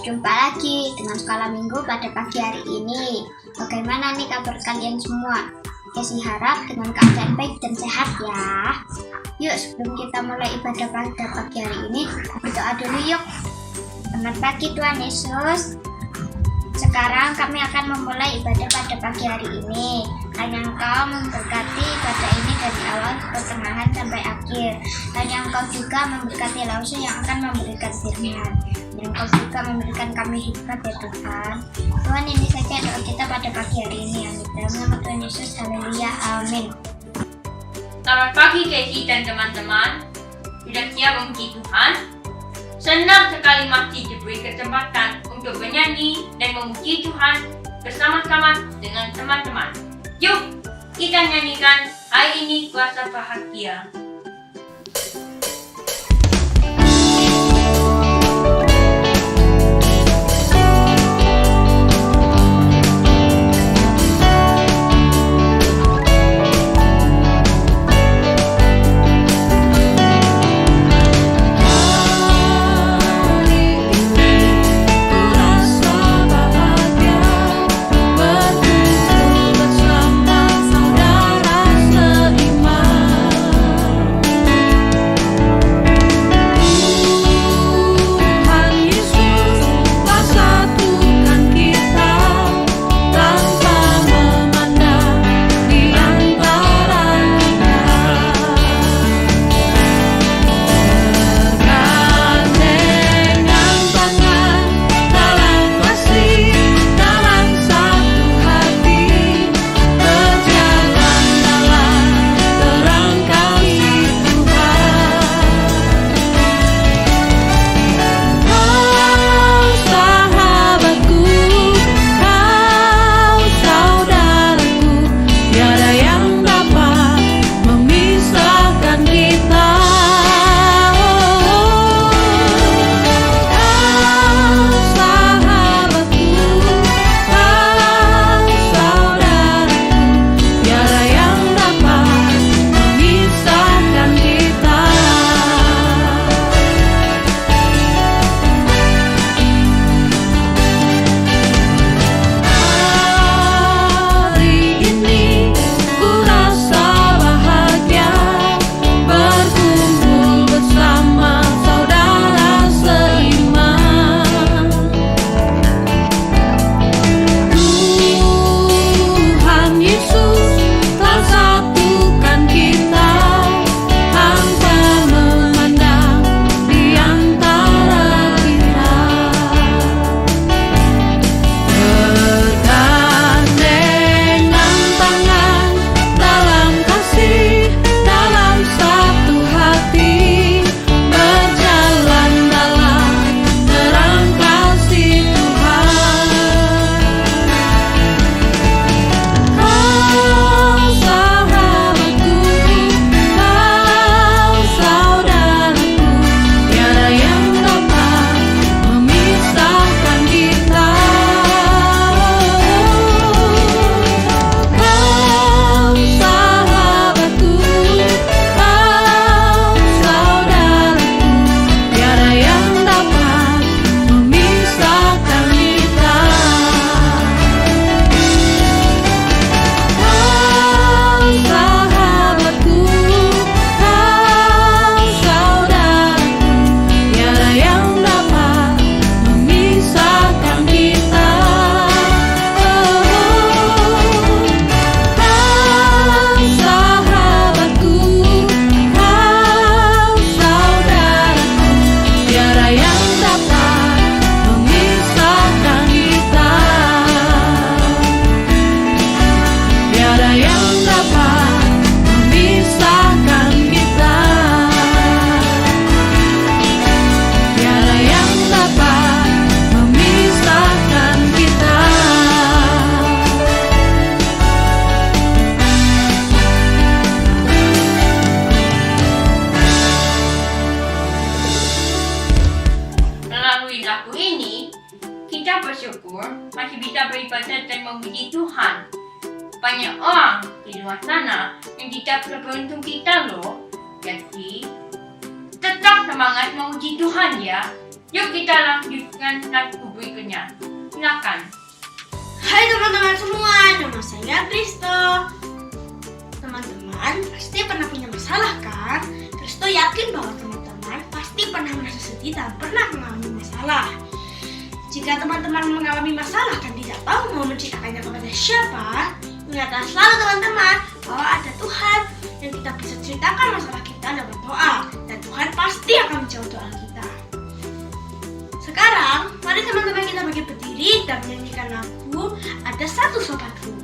Jumpa lagi dengan Sekolah Minggu pada pagi hari ini. Bagaimana nih kabar kalian semua? Saya harap dengan keadaan baik dan sehat ya. Yuk, sebelum kita mulai ibadah pada pagi hari ini, berdoa dulu yuk. Selamat pagi Tuhan Yesus. Sekarang kami akan memulai ibadah pada pagi hari ini. Hanya Engkau memberkati ibadah ini dari awal ke pertengahan sampai akhir. Hanya Engkau juga memberkati Lausu yang akan memberikan firman. Dan Engkau juga memberikan kami hikmat ya Tuhan. Tuhan, ini saja doa kita pada pagi hari ini. Amin. Dalam nama Tuhan Yesus, haleluya, amin. Selamat pagi Keki dan teman-teman. Sudah siap memuji Tuhan? Senang sekali masih diberi kesempatan untuk bernyanyi dan memuji Tuhan bersama-sama dengan teman-teman. Yuk, kita nyanyikan hari ini kuasa bahagia. bersyukur masih bisa beribadat dan memuji Tuhan. Banyak orang di luar sana yang tidak seberuntung kita loh. Jadi, tetap semangat memuji Tuhan ya. Yuk kita lanjutkan lagu berikutnya. Silakan. Hai teman-teman semua, nama saya Kristo. Teman-teman pasti pernah punya masalah kan? Kristo yakin bahwa teman-teman pasti pernah merasa sedih dan pernah mengalami masalah. Jika teman-teman mengalami masalah dan tidak tahu mau menceritakannya kepada siapa, ingatlah selalu teman-teman bahwa ada Tuhan yang kita bisa ceritakan masalah kita lewat doa, dan Tuhan pasti akan menjawab doa kita. Sekarang, mari teman-teman kita bagi berdiri dan menyanyikan lagu Ada Satu Sobatku.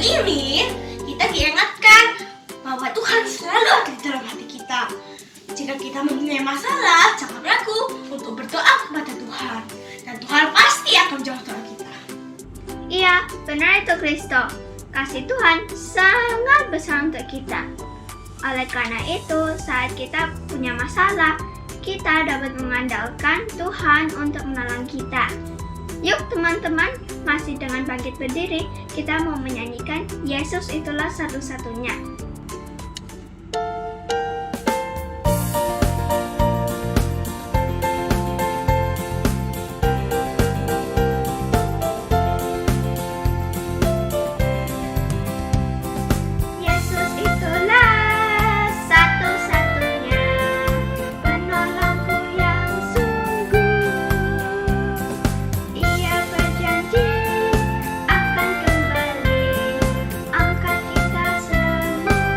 Ini kita diingatkan bahwa Tuhan selalu ada di dalam hati kita. Jika kita mempunyai masalah, jangan ragu untuk berdoa kepada Tuhan, dan Tuhan pasti akan menjawab doa kita. Iya, benar itu Kristo. Kasih Tuhan sangat besar untuk kita. Oleh karena itu, saat kita punya masalah, kita dapat mengandalkan Tuhan untuk menolong kita. Yuk teman-teman, masih dengan bangkit berdiri, kita mau menyanyikan Yesus itulah satu-satunya. Yesus itulah satu-satunya penolongku yang sungguh. Ia berjanji akan kembali angkat kita semua.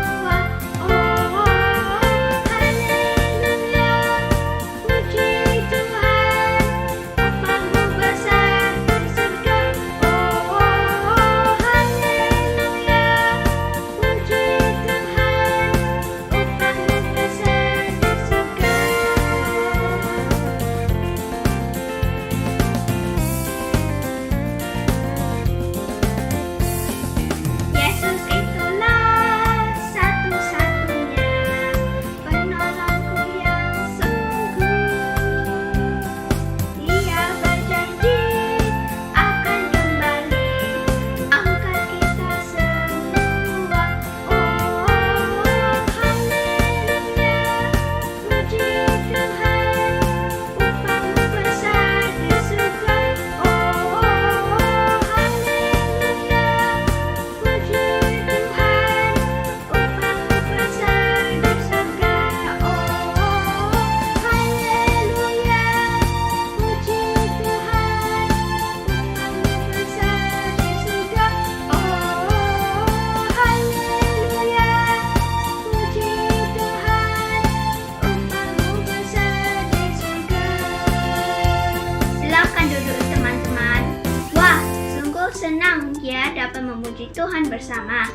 memuji Tuhan bersama.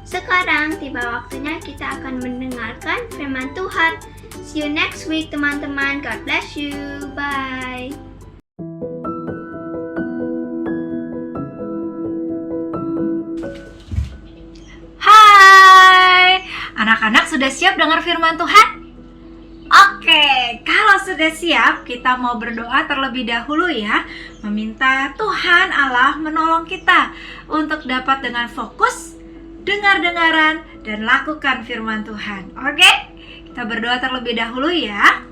Sekarang tiba waktunya kita akan mendengarkan firman Tuhan. See you next week teman-teman. God bless you. Bye. Hai, anak-anak sudah siap dengar firman Tuhan? Oke, kalau sudah siap, kita mau berdoa terlebih dahulu ya. Meminta Tuhan Allah menolong kita untuk dapat dengan fokus, dengar-dengaran, dan lakukan firman Tuhan. Oke, kita berdoa terlebih dahulu ya.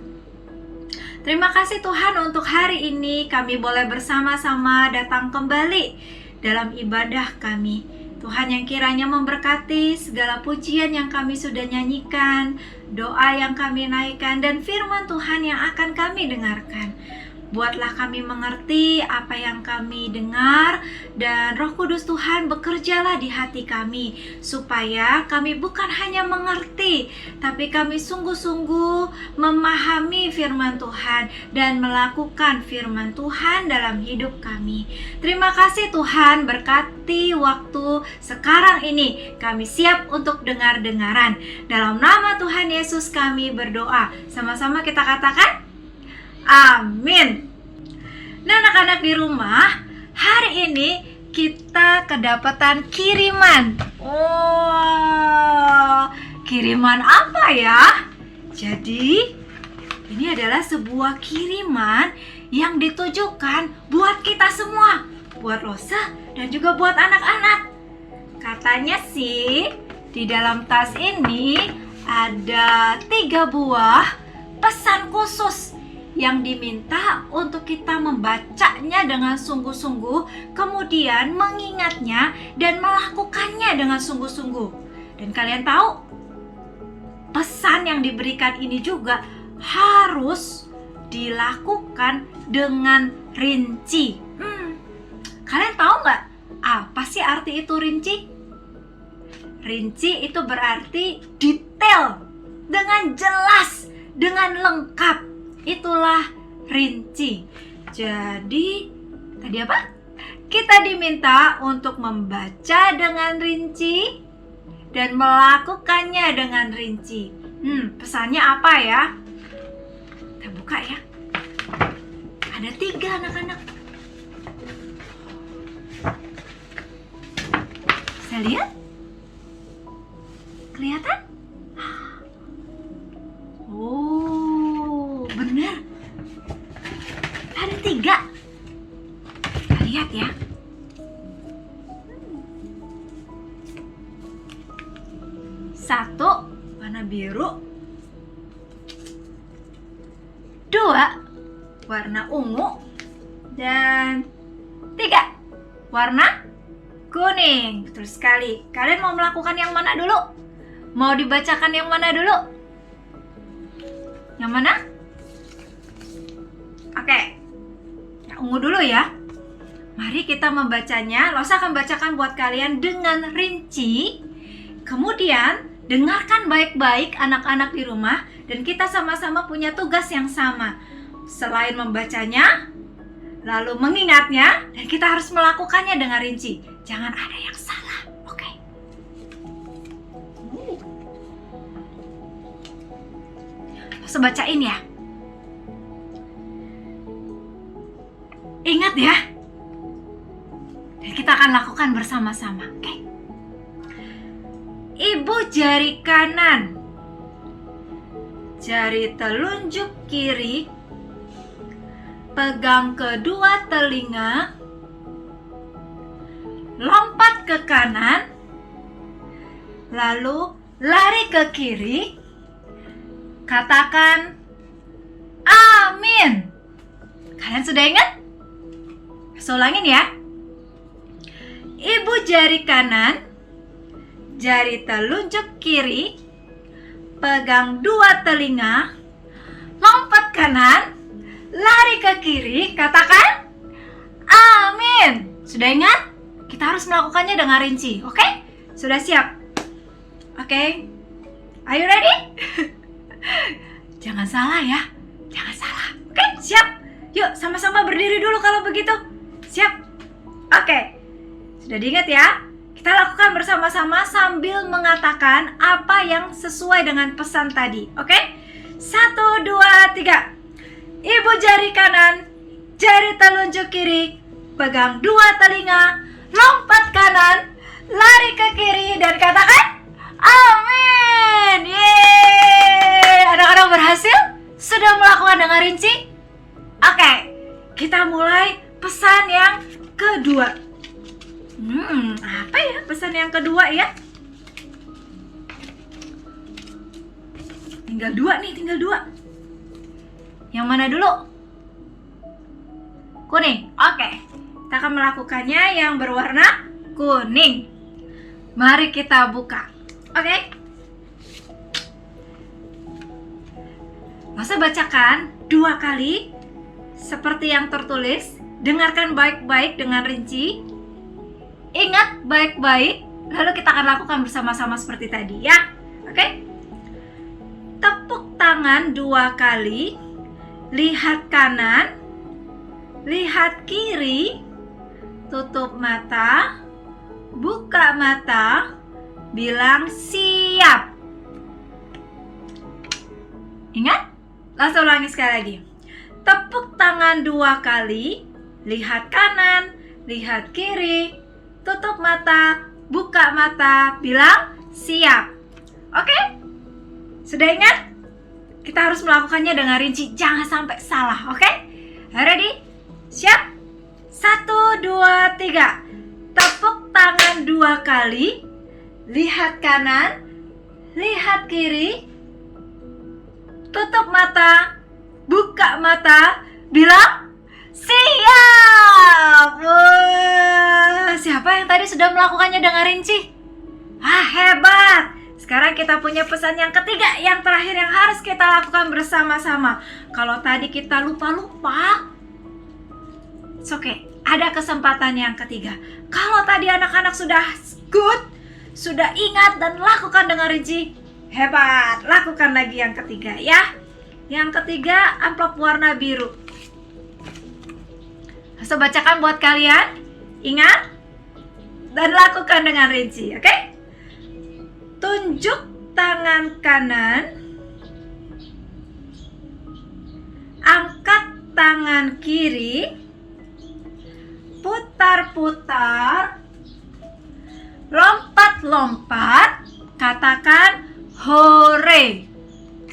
Terima kasih Tuhan untuk hari ini kami boleh bersama-sama datang kembali dalam ibadah kami. Tuhan yang kiranya memberkati segala pujian yang kami sudah nyanyikan, doa yang kami naikkan, dan firman Tuhan yang akan kami dengarkan. Buatlah kami mengerti apa yang kami dengar, dan Roh Kudus Tuhan bekerjalah di hati kami, supaya kami bukan hanya mengerti, tapi kami sungguh-sungguh memahami firman Tuhan dan melakukan firman Tuhan dalam hidup kami. Terima kasih Tuhan, berkati waktu sekarang ini. Kami siap untuk dengar-dengaran. Dalam nama Tuhan Yesus kami berdoa. Sama-sama kita katakan, amin. Nah, anak-anak di rumah, hari ini kita kedapatan kiriman. Oh, kiriman apa ya? Jadi, ini adalah sebuah kiriman yang ditujukan buat kita semua, buat Rosa dan juga buat anak-anak. Katanya sih, di dalam tas ini ada 3 buah pesan khusus yang diminta untuk kita membacanya dengan sungguh-sungguh, kemudian mengingatnya dan melakukannya dengan sungguh-sungguh. Dan kalian tahu, pesan yang diberikan ini juga harus dilakukan dengan rinci. Kalian tahu nggak apa sih arti itu rinci? Rinci itu berarti detail, dengan jelas, dengan lengkap. Itulah rinci. Jadi, tadi apa? Kita diminta untuk membaca dengan rinci dan melakukannya dengan rinci. Pesannya apa ya? Kita buka ya. Ada 3 anak-anak. Saya lihat. Kelihatan? Oh, benar. Ada 3. Kita lihat ya. Satu warna biru, 2 warna ungu, dan 3 warna kuning. Betul sekali. Kalian mau melakukan yang mana dulu? Mau dibacakan yang mana dulu? Yang mana? Oke, yang ungu dulu ya. Mari kita membacanya. Losa akan bacakan buat kalian dengan rinci. Kemudian dengarkan baik-baik anak-anak di rumah, dan kita sama-sama punya tugas yang sama. Selain membacanya, lalu mengingatnya, dan kita harus melakukannya dengan rinci. Jangan ada yang salah, oke? Losa bacain ya. Ingat ya. Dan kita akan lakukan bersama-sama, oke? Ibu jari kanan, jari telunjuk kiri, pegang kedua telinga, lompat ke kanan, lalu lari ke kiri, katakan amin. Kalian sudah ingat? Saya ulangin ya. Ibu jari kanan, jari telunjuk kiri, pegang 2 telinga, lompat kanan, lari ke kiri, katakan amin. Sudah ingat? Kita harus melakukannya dengan rinci, oke? Sudah siap? Oke? Are you ready? Jangan salah ya, jangan salah. Oke, siap? Yuk sama-sama berdiri dulu kalau begitu. Siap? Oke. Sudah diingat ya? kita lakukan bersama-sama sambil mengatakan apa yang sesuai dengan pesan tadi. Oke? 1, 2, 3. Ibu jari kanan, jari telunjuk kiri, pegang 2 telinga, lompat kanan, lari ke kiri, dan katakan amin. Yeay! Anak-anak berhasil? Sudah melakukan dengan rinci? Oke, kita mulai pesan yang kedua. Apa ya pesan yang kedua ya? Tinggal 2 nih, tinggal 2. Yang mana dulu? Kuning. Oke, kita akan melakukannya yang berwarna kuning. Mari kita buka. Oke. Masa bacakan 2 kali seperti yang tertulis. Dengarkan baik-baik dengan rinci. Ingat baik-baik. Lalu kita akan lakukan bersama-sama seperti tadi ya. Oke. Tepuk tangan 2 kali. Lihat kanan. Lihat kiri. Tutup mata. Buka mata. Bilang siap. Ingat? Langsung ulangi sekali lagi. Tepuk tangan 2 kali. Lihat kanan. Lihat kiri. Tutup mata, buka mata, bilang siap. Oke? Sudah ingat? Kita harus melakukannya dengan rinci, jangan sampai salah, oke? Ready? Siap? 1, 2, 3. Tepuk tangan 2 kali. Lihat kanan, lihat kiri. Tutup mata, buka mata, bilang siap. Siapa yang tadi sudah melakukannya dengan rinci? Hebat. Sekarang kita punya pesan yang ketiga, yang terakhir yang harus kita lakukan bersama-sama. Kalau tadi kita lupa-lupa, it's okay, ada kesempatan yang ketiga. Kalau tadi anak-anak sudah good, sudah ingat dan lakukan dengan rinci, hebat. Lakukan lagi yang ketiga ya. Yang ketiga, amplop warna biru. Saya bacakan buat kalian. Ingat dan lakukan dengan rinci, oke? Tunjuk tangan kanan. Angkat tangan kiri. Putar-putar. Lompat-lompat. Katakan hore.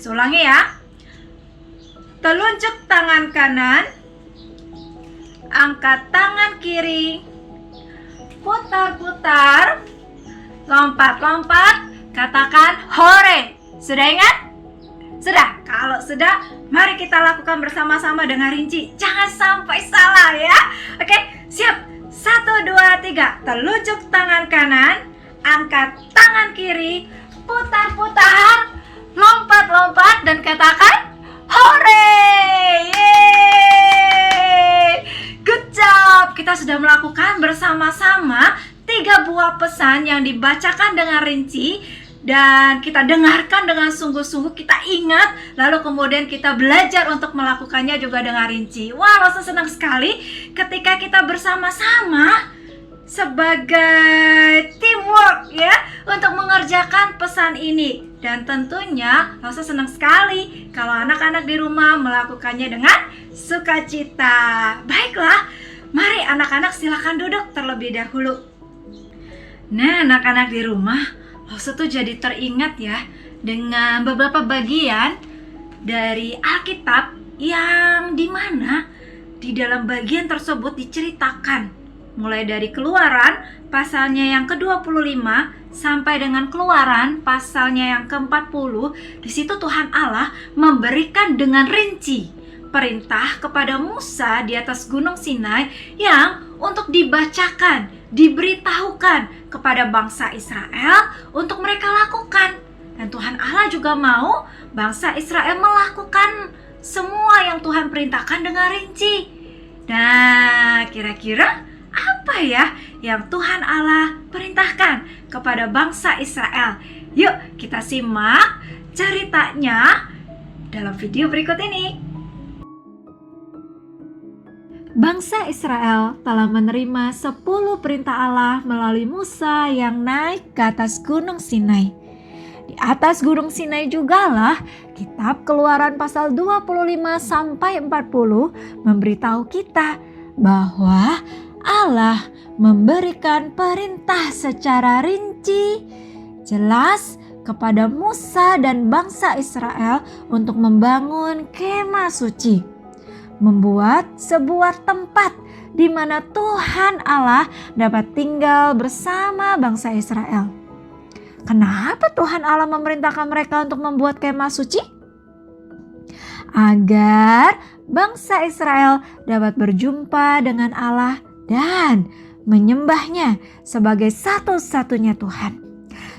Ulangi ya. Telunjuk tangan kanan. Angkat tangan kiri. Putar-putar. Lompat-lompat. Katakan hore. Sudah ingat? Sudah? Kalau sudah, mari kita lakukan bersama-sama dengan rinci. Jangan sampai salah ya. Oke, siap. 1, 2, 3. Telunjuk tangan kanan. Angkat tangan kiri. Putar-putar. Lompat-lompat. Dan katakan hore. Yeay. Good job. Kita sudah melakukan bersama-sama 3 buah pesan yang dibacakan dengan rinci. Dan kita dengarkan dengan sungguh-sungguh, kita ingat, lalu kemudian kita belajar untuk melakukannya juga dengan rinci. Wah, rasa senang sekali ketika kita bersama-sama sebagai teamwork ya, untuk mengerjakan pesan ini. Dan tentunya rasa senang sekali kalau anak-anak di rumah melakukannya dengan sukacita. Baiklah, mari anak-anak silakan duduk terlebih dahulu. Nah, anak-anak di rumah, Rosa tuh jadi teringat ya dengan beberapa bagian dari Alkitab yang dimana di dalam bagian tersebut diceritakan mulai dari Keluaran pasalnya yang ke-25 sampai dengan Keluaran pasalnya yang ke-40. Di situ Tuhan Allah memberikan dengan rinci perintah kepada Musa di atas Gunung Sinai yang untuk dibacakan, diberitahukan kepada bangsa Israel untuk mereka lakukan. Dan Tuhan Allah juga mau bangsa Israel melakukan semua yang Tuhan perintahkan dengan rinci. Nah, kira-kira apa ya yang Tuhan Allah perintahkan kepada bangsa Israel? Yuk kita simak ceritanya dalam video berikut ini. Bangsa Israel telah menerima 10 perintah Allah melalui Musa yang naik ke atas Gunung Sinai. Di atas Gunung Sinai jugalah kitab Keluaran pasal 25-40 memberitahu kita bahwa Allah memberikan perintah secara rinci, jelas kepada Musa dan bangsa Israel untuk membangun kemah suci, membuat sebuah tempat di mana Tuhan Allah dapat tinggal bersama bangsa Israel. Kenapa Tuhan Allah memerintahkan mereka untuk membuat kemah suci? Agar bangsa Israel dapat berjumpa dengan Allah dan menyembahnya sebagai satu-satunya Tuhan.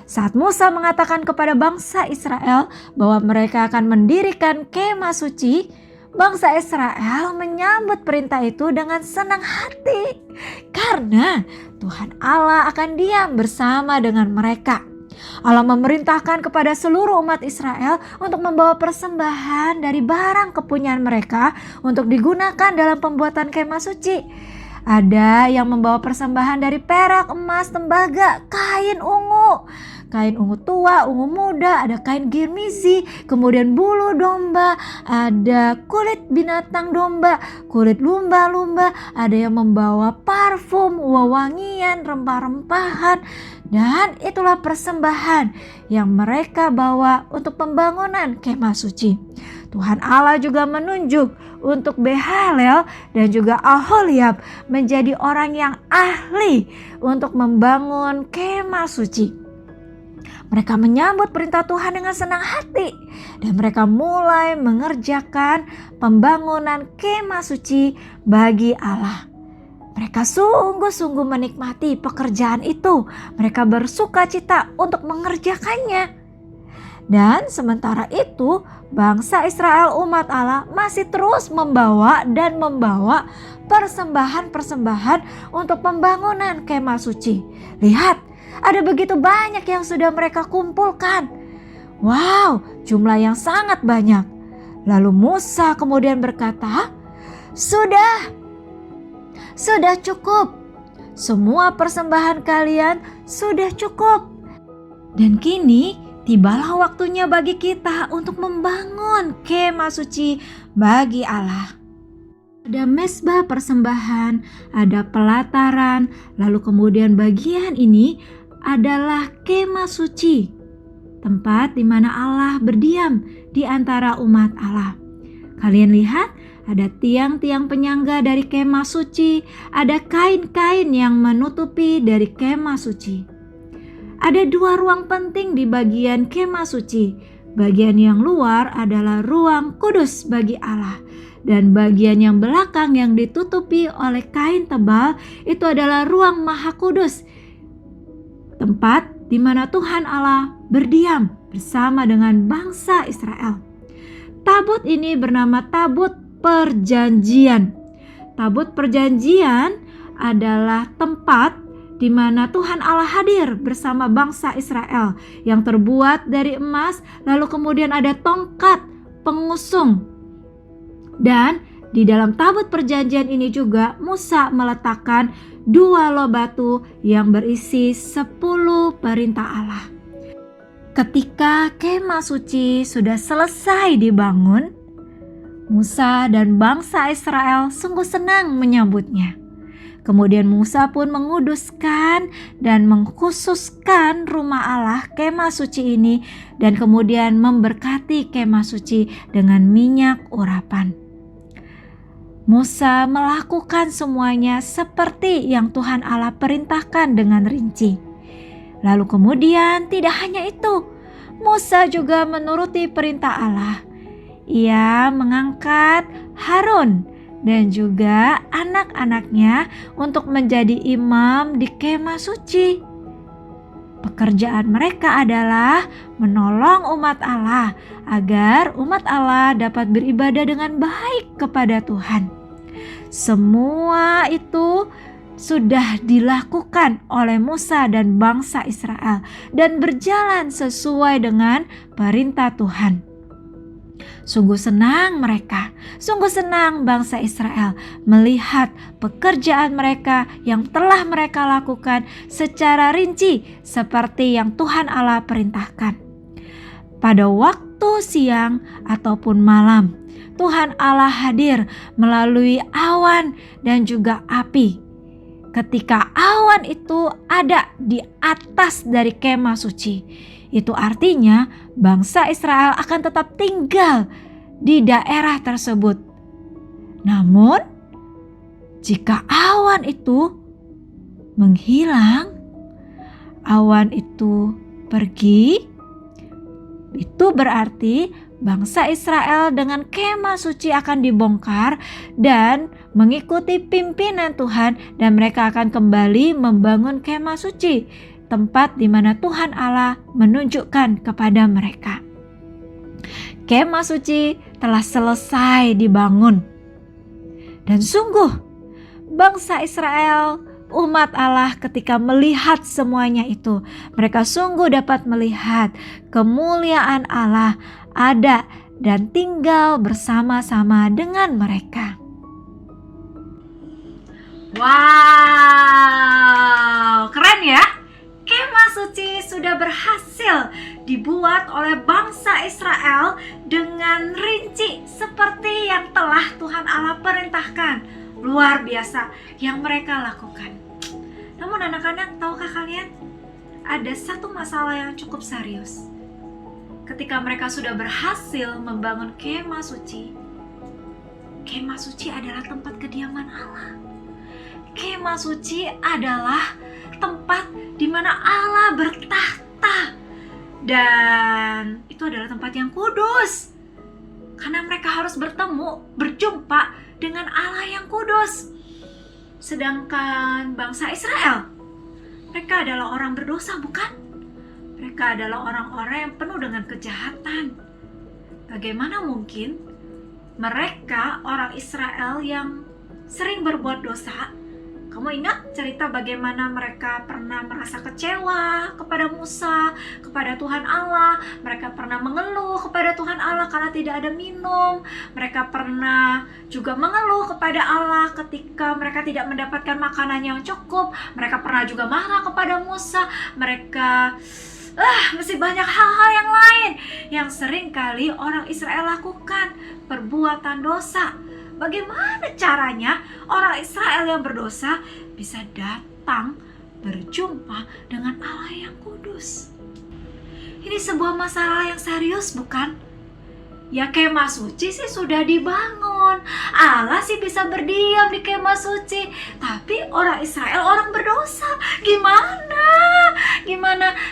Saat Musa mengatakan kepada bangsa Israel bahwa mereka akan mendirikan kemah suci, bangsa Israel menyambut perintah itu dengan senang hati karena Tuhan Allah akan diam bersama dengan mereka. Allah memerintahkan kepada seluruh umat Israel untuk membawa persembahan dari barang kepunyaan mereka untuk digunakan dalam pembuatan kemah suci. Ada yang membawa persembahan dari perak, emas, tembaga, kain ungu tua, ungu muda, ada kain girmizi, kemudian bulu domba, ada kulit binatang domba, kulit lumba-lumba, ada yang membawa parfum, wewangian, rempah-rempahan, dan itulah persembahan yang mereka bawa untuk pembangunan kemah suci. Tuhan Allah juga menunjuk untuk Behalel dan juga Aholiab menjadi orang yang ahli untuk membangun kemah suci. Mereka menyambut perintah Tuhan dengan senang hati dan mereka mulai mengerjakan pembangunan kemah suci bagi Allah. Mereka sungguh-sungguh menikmati pekerjaan itu. Mereka bersuka cita untuk mengerjakannya. Dan sementara itu, bangsa Israel umat Allah masih terus membawa persembahan-persembahan untuk pembangunan kemah suci. Lihat, ada begitu banyak yang sudah mereka kumpulkan. Wow, jumlah yang sangat banyak. Lalu Musa kemudian berkata, Sudah cukup. Semua persembahan kalian sudah cukup. Dan kini tibalah waktunya bagi kita untuk membangun kemah suci bagi Allah. Ada mezbah persembahan, ada pelataran, lalu kemudian bagian ini adalah kemah suci, tempat di mana Allah berdiam di antara umat Allah. Kalian lihat, ada tiang-tiang penyangga dari kemah suci, ada kain-kain yang menutupi dari kemah suci. Ada 2 ruang penting di bagian kemah suci. Bagian yang luar adalah ruang kudus bagi Allah, dan bagian yang belakang yang ditutupi oleh kain tebal itu adalah ruang maha kudus, tempat di mana Tuhan Allah berdiam bersama dengan bangsa Israel. Tabut ini bernama Tabut Perjanjian. Tabut Perjanjian adalah tempat di mana Tuhan Allah hadir bersama bangsa Israel yang terbuat dari emas, lalu kemudian ada tongkat pengusung. Dan di dalam tabut perjanjian ini juga Musa meletakkan 2 loh batu yang berisi 10 perintah Allah. Ketika kemah suci sudah selesai dibangun, Musa dan bangsa Israel sungguh senang menyambutnya. Kemudian Musa pun menguduskan dan mengkhususkan rumah Allah kemah suci ini dan kemudian memberkati kemah suci dengan minyak urapan. Musa melakukan semuanya seperti yang Tuhan Allah perintahkan dengan rinci. Lalu kemudian tidak hanya itu, Musa juga menuruti perintah Allah. Ia mengangkat Harun dan juga anak-anaknya untuk menjadi imam di kemah suci. Pekerjaan mereka adalah menolong umat Allah agar umat Allah dapat beribadah dengan baik kepada Tuhan. Semua itu sudah dilakukan oleh Musa dan bangsa Israel dan berjalan sesuai dengan perintah Tuhan. Sungguh senang mereka, sungguh senang bangsa Israel melihat pekerjaan mereka yang telah mereka lakukan secara rinci seperti yang Tuhan Allah perintahkan. Pada waktu siang ataupun malam, Tuhan Allah hadir melalui awan dan juga api. Ketika awan itu ada di atas dari kemah suci, itu artinya bangsa Israel akan tetap tinggal di daerah tersebut. Namun, jika awan itu menghilang, awan itu pergi, itu berarti bangsa Israel dengan kemah suci akan dibongkar dan mengikuti pimpinan Tuhan, dan mereka akan kembali membangun kemah suci, tempat di mana Tuhan Allah menunjukkan kepada mereka. Kemah suci telah selesai dibangun. Dan sungguh bangsa Israel, umat Allah, ketika melihat semuanya itu, mereka sungguh dapat melihat kemuliaan Allah ada dan tinggal bersama-sama dengan mereka. Wow, keren ya? Kemah suci sudah berhasil dibuat oleh bangsa Israel dengan rinci seperti yang telah Tuhan Allah perintahkan. Luar biasa yang mereka lakukan. Namun anak-anak, tahukah kalian? Ada satu masalah yang cukup serius. Ketika mereka sudah berhasil membangun kemah suci adalah tempat kediaman Allah. Kemah suci adalah tempat di mana Allah bertahta, dan itu adalah tempat yang kudus karena mereka harus berjumpa dengan Allah yang kudus. Sedangkan bangsa Israel, mereka adalah orang berdosa, bukan? Mereka adalah orang-orang yang penuh dengan kejahatan. Bagaimana mungkin mereka, orang Israel yang sering berbuat dosa? Kamu ingat cerita bagaimana mereka pernah merasa kecewa kepada Musa, kepada Tuhan Allah. Mereka pernah mengeluh kepada Tuhan Allah karena tidak ada minum. Mereka pernah juga mengeluh kepada Allah ketika mereka tidak mendapatkan makanan yang cukup. Mereka pernah juga marah kepada Musa. Mereka masih banyak hal-hal yang lain yang sering kali orang Israel lakukan, perbuatan dosa. Bagaimana caranya orang Israel yang berdosa bisa datang berjumpa dengan Allah yang kudus? Ini sebuah masalah yang serius, bukan? Ya, kemah suci sih sudah dibangun, Allah sih bisa berdiam di kemah suci, tapi orang Israel orang berdosa.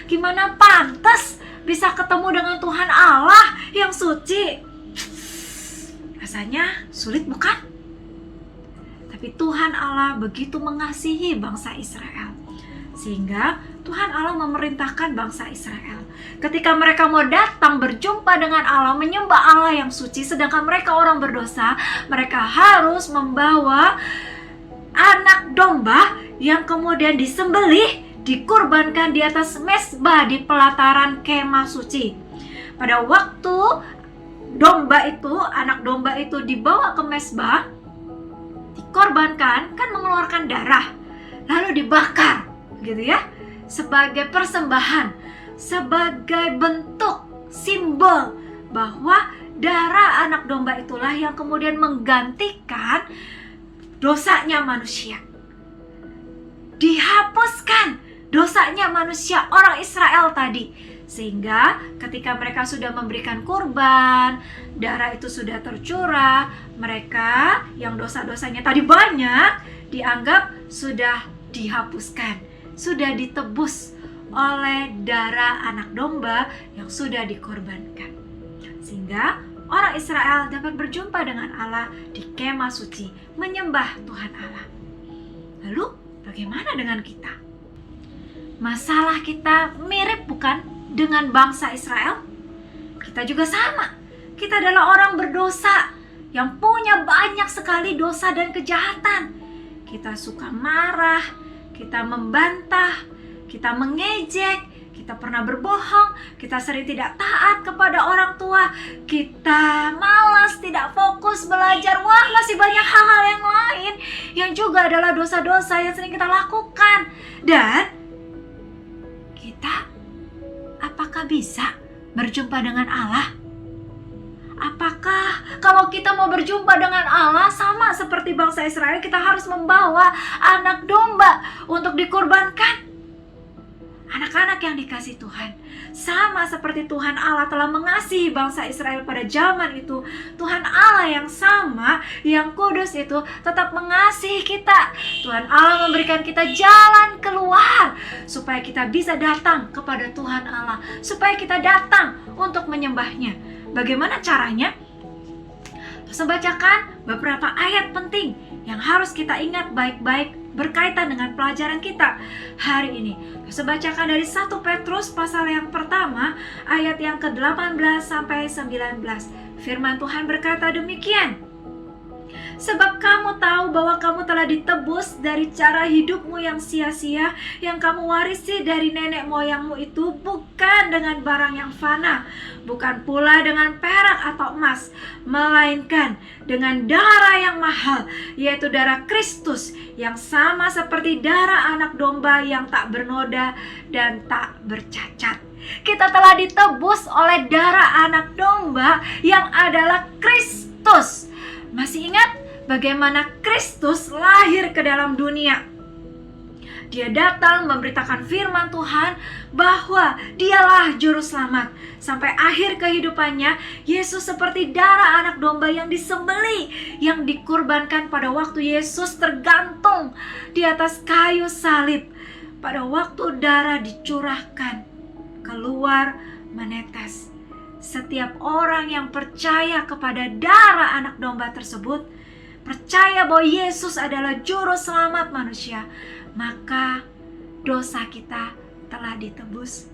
Gimana pantas bisa ketemu dengan Tuhan Allah yang suci? Rasanya sulit, bukan? Tapi Tuhan Allah begitu mengasihi bangsa Israel, sehingga Tuhan Allah memerintahkan bangsa Israel ketika mereka mau datang berjumpa dengan Allah, menyembah Allah yang suci, sedangkan mereka orang berdosa, mereka harus membawa anak domba yang kemudian disembelih, dikurbankan di atas mezbah di pelataran kemah suci. Pada waktu anak domba itu dibawa ke mezbah, dikorbankan, kan mengeluarkan darah, lalu dibakar, gitu ya, sebagai persembahan, sebagai bentuk simbol bahwa darah anak domba itulah yang kemudian menggantikan dosanya manusia. Dihapuskan dosanya manusia orang Israel tadi. Sehingga ketika mereka sudah memberikan kurban, darah itu sudah tercurah, mereka yang dosa-dosanya tadi banyak dianggap sudah dihapuskan, sudah ditebus oleh darah anak domba yang sudah dikorbankan. Sehingga orang Israel dapat berjumpa dengan Allah di kemah suci, menyembah Tuhan Allah. Lalu bagaimana dengan kita? Masalah kita mirip, bukan, dengan bangsa Israel? Kita juga sama. Kita adalah orang berdosa yang punya banyak sekali dosa dan kejahatan. Kita suka marah, kita membantah, kita mengejek, Kita pernah berbohong, kita sering tidak taat kepada orang tua, kita malas, tidak fokus belajar. Wah, masih banyak hal-hal yang lain yang juga adalah dosa-dosa yang sering kita lakukan. Dan kita apakah bisa berjumpa dengan Allah? Apakah kalau kita mau berjumpa dengan Allah sama seperti bangsa Israel, kita harus membawa anak domba untuk dikurbankan? Anak-anak yang dikasih Tuhan, sama seperti Tuhan Allah telah mengasihi bangsa Israel pada zaman itu, Tuhan Allah yang sama, yang kudus itu tetap mengasihi kita. Tuhan Allah memberikan kita jalan keluar supaya kita bisa datang kepada Tuhan Allah, supaya kita datang untuk menyembahnya. Bagaimana caranya? Saya bacakan beberapa ayat penting yang harus kita ingat baik-baik berkaitan dengan pelajaran kita hari ini. Saya bacakan dari 1 Petrus pasal yang pertama ayat yang ke-18 sampai 19. Firman Tuhan berkata demikian. Sebab kamu tahu bahwa kamu telah ditebus dari cara hidupmu yang sia-sia, yang kamu warisi dari nenek moyangmu itu, bukan dengan barang yang fana, bukan pula dengan perak atau emas, melainkan dengan darah yang mahal, yaitu darah Kristus, yang sama seperti darah anak domba yang tak bernoda dan tak bercacat. Kita telah ditebus oleh darah anak domba yang adalah Kristus. Masih ingat bagaimana Kristus lahir ke dalam dunia? Dia datang memberitakan firman Tuhan bahwa dialah juru selamat. Sampai akhir kehidupannya, Yesus seperti darah anak domba yang disembelih, yang dikurbankan pada waktu Yesus tergantung di atas kayu salib. Pada waktu darah dicurahkan, keluar menetes. Setiap orang yang percaya kepada darah anak domba tersebut, percaya bahwa Yesus adalah juru selamat manusia, maka dosa kita telah ditebus.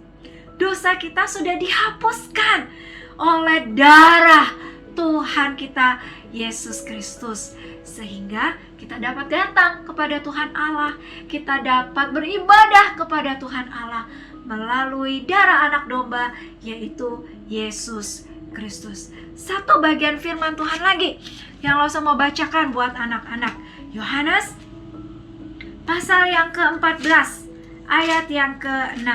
Dosa kita sudah dihapuskan oleh darah Tuhan kita Yesus Kristus, sehingga kita dapat datang kepada Tuhan Allah, kita dapat beribadah kepada Tuhan Allah melalui darah anak domba, yaitu Yesus Kristus. Satu bagian firman Tuhan lagi yang lo mau bacakan buat anak-anak. Yohanes pasal yang ke-14 ayat yang ke-6.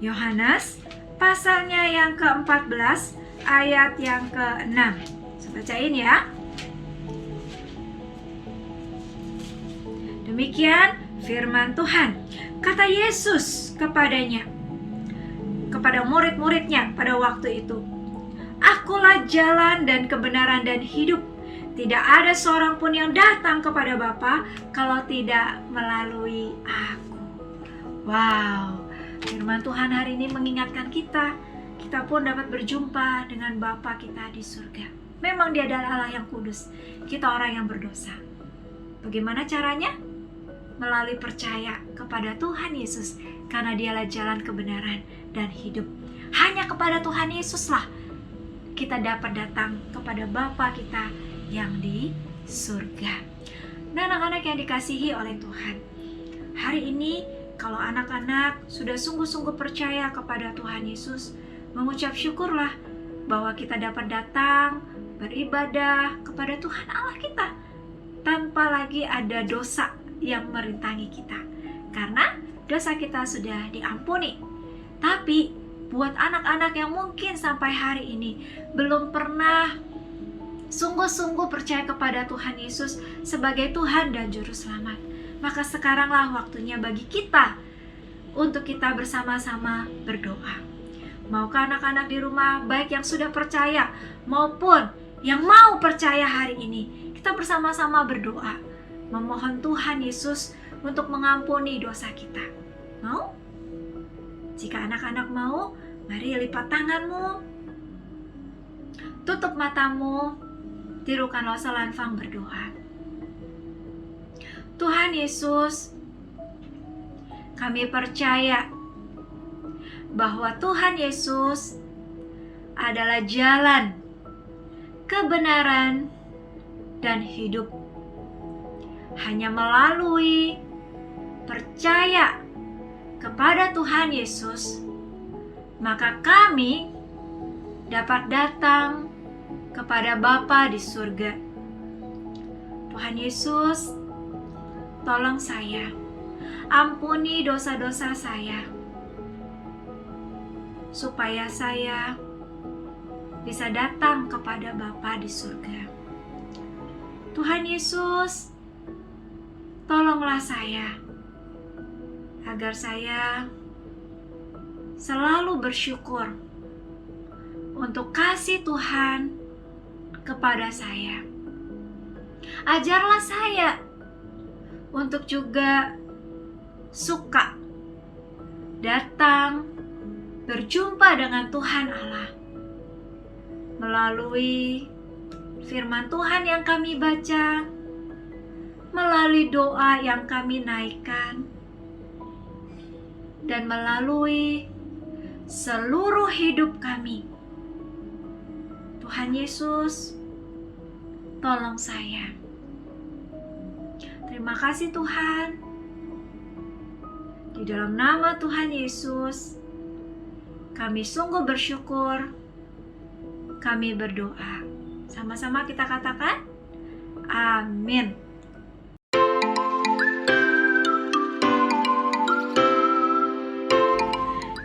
Yohanes pasalnya yang ke-14 ayat yang ke-6. Saya bacain ya. Demikian firman Tuhan. Kata Yesus kepadanya, kepada murid-muridnya pada waktu itu, Akulah jalan dan kebenaran dan hidup. Tidak ada seorang pun yang datang kepada Bapa kalau tidak melalui aku. Wow, firman Tuhan hari ini mengingatkan kita pun dapat berjumpa dengan Bapa kita di surga. Memang Dia adalah Allah yang kudus, kita orang yang berdosa. Bagaimana caranya? Melalui percaya kepada Tuhan Yesus, karena Dialah jalan kebenaran dan hidup. Hanya kepada Tuhan Yesuslah kita dapat datang kepada Bapa kita yang di surga. Nah, anak-anak yang dikasihi oleh Tuhan, hari ini kalau anak-anak sudah sungguh-sungguh percaya kepada Tuhan Yesus, mengucap syukurlah bahwa kita dapat datang beribadah kepada Tuhan Allah kita tanpa lagi ada dosa yang merintangi kita, karena dosa kita sudah diampuni. Tapi buat anak-anak yang mungkin sampai hari ini belum pernah sungguh-sungguh percaya kepada Tuhan Yesus sebagai Tuhan dan Juru Selamat, maka sekaranglah waktunya bagi kita untuk kita bersama-sama berdoa. Maukah anak-anak di rumah, baik yang sudah percaya maupun yang mau percaya hari ini, kita bersama-sama berdoa, memohon Tuhan Yesus untuk mengampuni dosa kita. Mau? Jika anak-anak mau, mari lipat tanganmu, tutup matamu, tirukanlah selanfang berdoa. Tuhan Yesus, kami percaya bahwa Tuhan Yesus adalah jalan, kebenaran, dan hidup. Hanya melalui percaya kepada Tuhan Yesus, maka kami dapat datang kepada Bapa di surga. Tuhan Yesus, tolong saya, ampuni dosa-dosa saya, supaya saya bisa datang kepada Bapa di surga. Tuhan Yesus, tolonglah saya, agar saya selalu bersyukur untuk kasih Tuhan kepada saya. Ajarlah saya untuk juga suka datang berjumpa dengan Tuhan Allah melalui firman Tuhan yang kami baca, melalui doa yang kami naikkan, dan melalui seluruh hidup kami. Tuhan Yesus, tolong saya. Terima kasih Tuhan. Di dalam nama Tuhan Yesus, kami sungguh bersyukur. Kami berdoa. Sama-sama kita katakan, amin.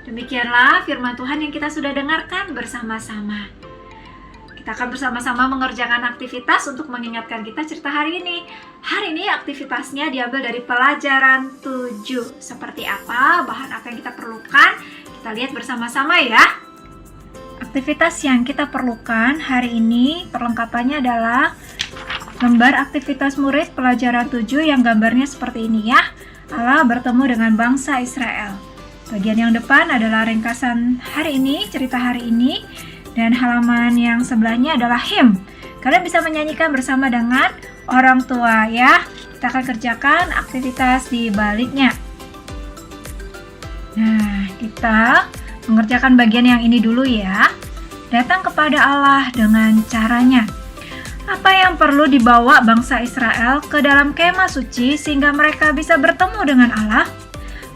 Demikianlah firman Tuhan yang kita sudah dengarkan bersama-sama. Kita akan bersama-sama mengerjakan aktivitas untuk mengingatkan kita cerita hari ini. Hari ini aktivitasnya diambil dari pelajaran 7. Seperti apa, bahan apa yang kita perlukan, kita lihat bersama-sama ya. Aktivitas yang kita perlukan hari ini, perlengkapannya adalah lembar aktivitas murid pelajaran 7 yang gambarnya seperti ini ya. Allah bertemu dengan bangsa Israel. Bagian yang depan adalah ringkasan hari ini, cerita hari ini. Dan halaman yang sebelahnya adalah hymn. Kalian bisa menyanyikan bersama dengan orang tua ya. Kita akan kerjakan aktivitas di baliknya. Nah, kita mengerjakan bagian yang ini dulu ya. Datang kepada Allah dengan caranya. Apa yang perlu dibawa bangsa Israel ke dalam kemah suci sehingga mereka bisa bertemu dengan Allah?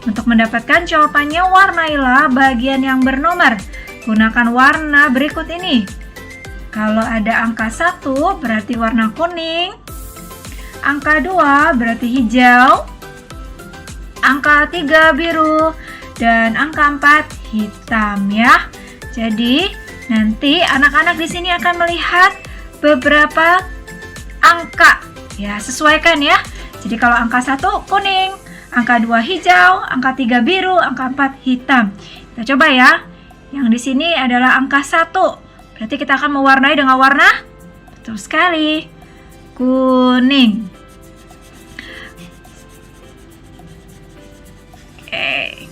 Untuk mendapatkan jawabannya, warnailah bagian yang bernomor. Gunakan warna berikut ini. Kalau ada angka 1 berarti warna kuning, angka 2 berarti hijau, angka 3 biru, dan angka 4 hitam ya. Jadi nanti anak-anak di sini akan melihat beberapa angka ya, sesuaikan ya. Jadi kalau angka 1 kuning, angka 2 hijau, angka 3 biru, angka 4 hitam. Kita coba ya. Yang di sini adalah angka 1. Berarti kita akan mewarnai dengan warna, betul sekali, kuning. Oke.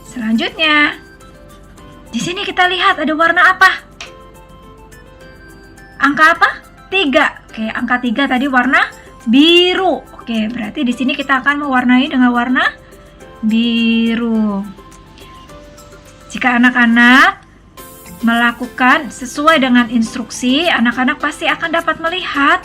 Selanjutnya, di sini kita lihat ada warna apa? Angka apa? 3. Oke, angka 3 tadi warna biru. Oke, berarti di sini kita akan mewarnai dengan warna biru. Jika anak-anak melakukan sesuai dengan instruksi, anak-anak pasti akan dapat melihat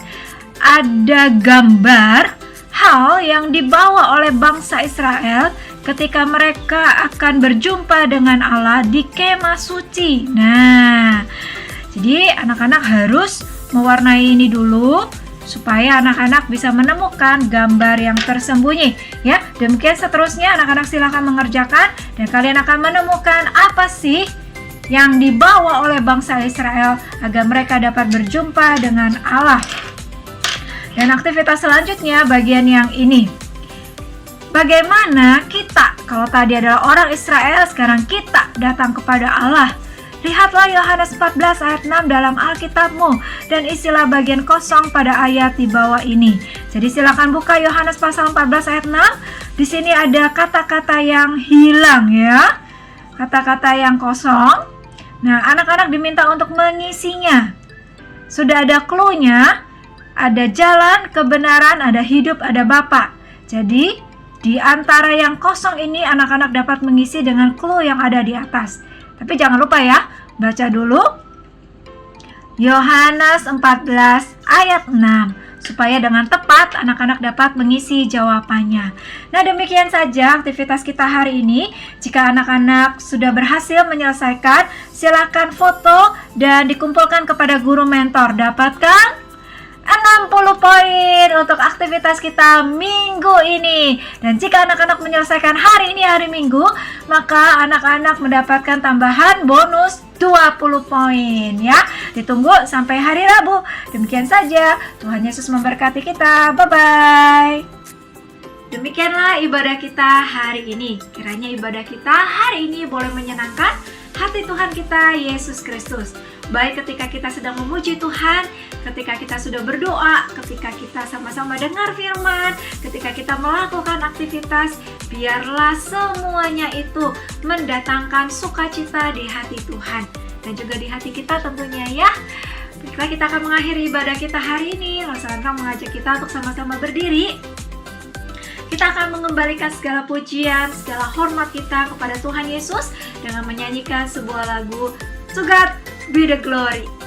ada gambar hal yang dibawa oleh bangsa Israel ketika mereka akan berjumpa dengan Allah di kemah suci. Nah, jadi anak-anak harus mewarnai ini dulu supaya anak-anak bisa menemukan gambar yang tersembunyi ya. Demikian seterusnya, anak-anak silakan mengerjakan dan kalian akan menemukan apa sih yang dibawa oleh bangsa Israel agar mereka dapat berjumpa dengan Allah. Dan aktivitas selanjutnya bagian yang ini. Bagaimana kita, kalau tadi adalah orang Israel, sekarang kita datang kepada Allah. Lihatlah Yohanes 14 ayat 6 dalam Alkitabmu dan isilah bagian kosong pada ayat di bawah ini. Jadi silakan buka Yohanes pasal 14 ayat 6. Di sini ada kata-kata yang hilang ya. Kata-kata yang kosong. Nah, anak-anak diminta untuk mengisinya. Sudah ada clue-nya. Ada jalan, kebenaran, ada hidup, ada Bapa. Jadi, di antara yang kosong ini anak-anak dapat mengisi dengan clue yang ada di atas. Tapi jangan lupa ya, baca dulu Yohanes 14 ayat 6. supaya dengan tepat anak-anak dapat mengisi jawabannya. Nah, demikian saja aktivitas kita hari ini. Jika anak-anak sudah berhasil menyelesaikan, silakan foto dan dikumpulkan kepada guru mentor. Dapatkan 60 poin untuk aktivitas kita minggu ini. Dan jika anak-anak menyelesaikan hari ini hari Minggu, maka anak-anak mendapatkan tambahan bonus 20 poin ya. Ditunggu sampai hari Rabu. Demikian saja. Tuhan Yesus memberkati kita. Bye-bye. Demikianlah ibadah kita hari ini. Kiranya ibadah kita hari ini boleh menyenangkan hati Tuhan kita Yesus Kristus. Baik ketika kita sedang memuji Tuhan, ketika kita sudah berdoa, ketika kita sama-sama dengar firman, ketika kita melakukan aktivitas, biarlah semuanya itu mendatangkan sukacita di hati Tuhan dan juga di hati kita tentunya ya. Baiklah, kita akan mengakhiri ibadah kita hari ini. Lalu sekarang mengajak kita untuk sama-sama berdiri. Kita akan mengembalikan segala pujian, segala hormat kita kepada Tuhan Yesus dengan menyanyikan sebuah lagu To God Be the Glory.